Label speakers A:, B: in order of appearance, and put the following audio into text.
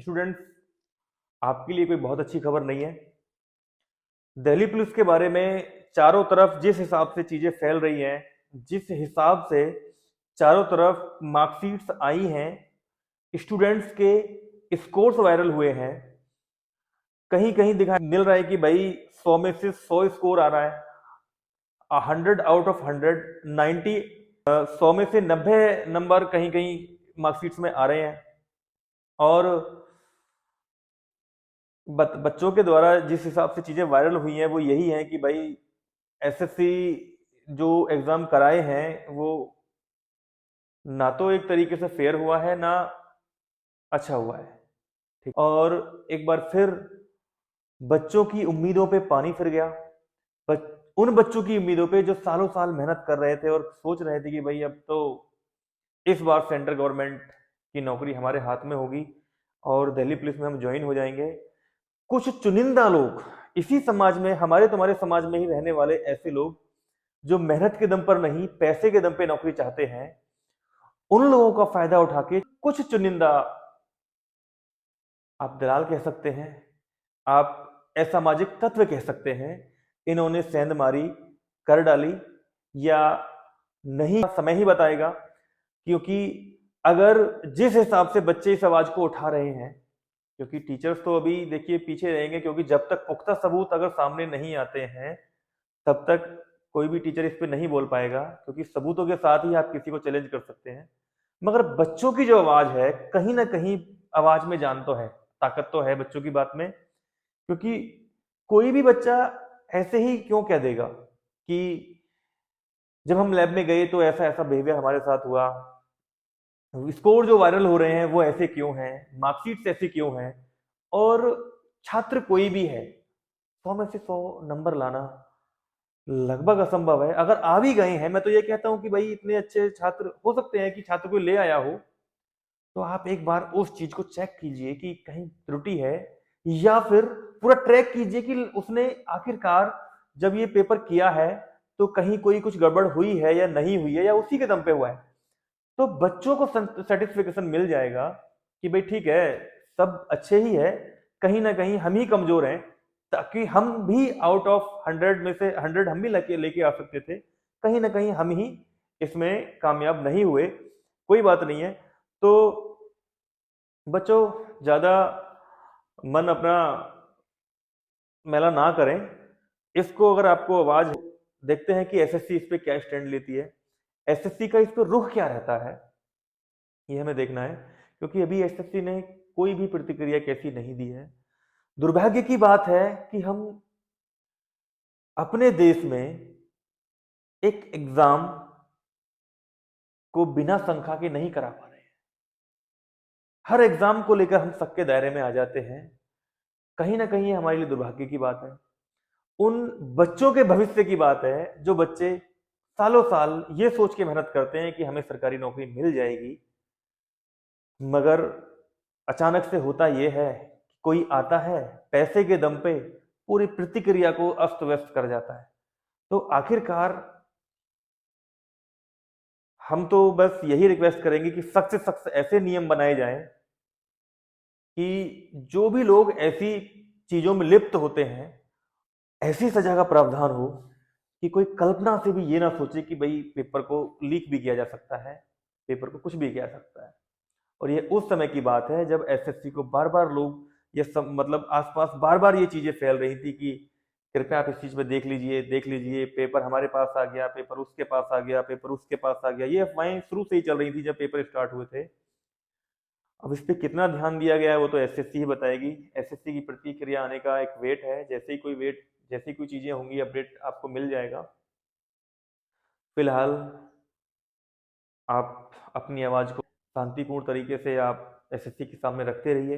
A: Students, आपके लिए कोई बहुत अच्छी खबर नहीं है। दिल्ली पुलिस के बारे में चारों तरफ जिस हिसाब से चीजें फैल रही हैं, जिस हिसाब से चारों तरफ मार्कशीट्स आई हैं, स्टूडेंट्स के स्कोर्स वायरल हुए हैं, कहीं कहीं दिखाई मिल रहा है कि भाई 100 में से 100 स्कोर आ रहा है, 100 आउट ऑफ 100, 90, 100 में से 90 नंबर कहीं कहीं मार्कशीट्स में आ रहे हैं। और बच्चों के द्वारा जिस हिसाब से चीजें वायरल हुई हैं वो यही है कि भाई एसएससी जो एग्जाम कराए हैं वो ना तो एक तरीके से फेयर हुआ है ना अच्छा हुआ है। ठीक। और एक बार फिर बच्चों की उम्मीदों पे पानी फिर गया। उन बच्चों की उम्मीदों पे जो सालों साल मेहनत कर रहे थे और सोच रहे थे कि भाई अब तो इस बार सेंट्रल गवर्नमेंट की नौकरी हमारे हाथ में होगी और दिल्ली पुलिस में हम ज्वाइन हो जाएंगे। कुछ चुनिंदा लोग इसी समाज में, हमारे तुम्हारे समाज में ही रहने वाले ऐसे लोग जो मेहनत के दम पर नहीं पैसे के दम पे नौकरी चाहते हैं, उन लोगों का फायदा उठा के कुछ चुनिंदा, आप दलाल कह सकते हैं, आप असामाजिक तत्व कह सकते हैं, इन्होंने सेंध मारी कर डाली। या नहीं, समय ही बताएगा। क्योंकि अगर जिस हिसाब से बच्चे इस आवाज को उठा रहे हैं, क्योंकि टीचर्स तो अभी देखिए पीछे रहेंगे, क्योंकि जब तक पुख्ता सबूत अगर सामने नहीं आते हैं तब तक कोई भी टीचर इस पे नहीं बोल पाएगा, क्योंकि सबूतों के साथ ही आप किसी को चैलेंज कर सकते हैं। मगर बच्चों की जो आवाज है, कहीं ना कहीं आवाज में जान तो है, ताकत तो है बच्चों की बात में। क्योंकि कोई भी बच्चा ऐसे ही क्यों कह देगा कि जब हम लैब में गए तो ऐसा ऐसा बिहेवियर हमारे साथ हुआ, स्कोर जो वायरल हो रहे हैं वो ऐसे क्यों हैं, मार्कशीट्स ऐसे क्यों हैं। और छात्र कोई भी है, 100 में से 100 नंबर लाना लगभग असंभव है। अगर आ भी गए हैं, मैं तो ये कहता हूं कि भाई इतने अच्छे छात्र हो सकते हैं कि छात्र कोई ले आया हो, तो आप एक बार उस चीज को चेक कीजिए कि कहीं त्रुटि है, या फिर पूरा ट्रैक कीजिए कि उसने आखिरकार जब ये पेपर किया है तो कहीं कोई कुछ गड़बड़ हुई है या नहीं हुई है, या उसी के दम पे हुआ है। तो बच्चों को सेटिस्फिकेशन मिल जाएगा कि भाई ठीक है, सब अच्छे ही है, कहीं ना कहीं हम ही कमजोर हैं, ताकि हम भी आउट ऑफ 100 में से 100 हम भी लेके लेके आ सकते थे, कहीं ना कहीं हम ही इसमें कामयाब नहीं हुए। कोई बात नहीं है। तो बच्चों, ज्यादा मन अपना मैला ना करें। इसको अगर आपको आवाज, देखते हैं कि एसएससी इस पे क्या स्टैंड लेती है, एसएससी का इस पे रुख क्या रहता है, ये हमें देखना है। क्योंकि अभी एसएससी ने कोई भी प्रतिक्रिया कैसी नहीं दी है। दुर्भाग्य की बात है कि हम अपने देश में एक एग्जाम को बिना संख्या के नहीं करा पा रहे हैं। हर एग्जाम को लेकर हम सबके दायरे में आ जाते हैं। कहीं ना कहीं ये हमारे लिए दुर्भाग्य की बात है। उन बच्चों के भविष्य की बात है जो बच्चे सालों साल ये सोच के मेहनत करते हैं कि हमें सरकारी नौकरी मिल जाएगी, मगर अचानक से होता यह है कि कोई आता है, पैसे के दम पे पूरी प्रतिक्रिया को अस्त व्यस्त कर जाता है। तो आखिरकार हम तो बस यही रिक्वेस्ट करेंगे कि सख्त से सख्त ऐसे नियम बनाए जाएं कि जो भी लोग ऐसी चीजों में लिप्त होते हैं, ऐसी सजा का प्रावधान हो कि कोई कल्पना से भी ये ना सोचे कि भाई पेपर को लीक भी किया जा सकता है, पेपर को कुछ भी किया जा सकता है। और ये उस समय की बात है जब एसएससी को बार बार लोग, ये सब मतलब आसपास बार बार ये चीजें फैल रही थी कि कृपया आप इस चीज में देख लीजिए, देख लीजिए, पेपर हमारे पास आ गया, पेपर उसके पास आ गया, पेपर उसके पास आ गया। ये अफवाहें शुरू से ही चल रही थी जब पेपर स्टार्ट हुए थे। अब इस पे कितना ध्यान दिया गया है वो तो एसएससी ही बताएगी। एसएससी की प्रतिक्रिया आने का एक वेट है, जैसे ही कोई चीजें होंगी अपडेट आपको मिल जाएगा। फिलहाल आप अपनी आवाज को शांतिपूर्ण तरीके से आप एसएससी के सामने रखते रहिए।